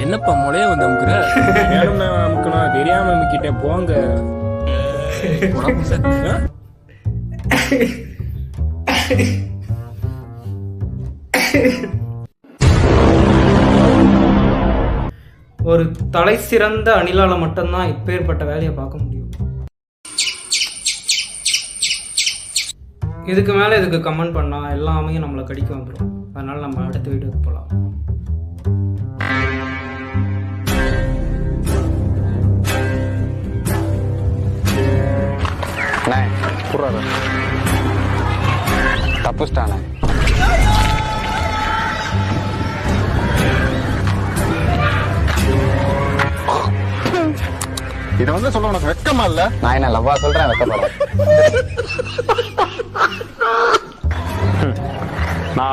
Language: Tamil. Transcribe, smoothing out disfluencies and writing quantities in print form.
என்னப்பா முளைய வந்து அமுக்குற? வேணும்னா அமுக்கணும், தெரியாம அமுக்கிட்டேன் போங்க. ஒரு தலை சிறந்த அணிலால மட்டும்தான் இப்பேற்பட்ட வேலையை பார்க்க முடியும். இதுக்கு மேலே இதுக்கு கமெண்ட் பண்ணால் எல்லாமே நம்மளை கடிக்க வந்துடும். அதனால் நம்ம அடுத்த வீடியோக்கு போகலாம். தப்புஸ்டானே இதை வந்து சொல்ல உனக்கு வெக்கமா இல்ல? நான் என்ன லவ்வா சொல்றேன் வெக்கப்படுறேன்.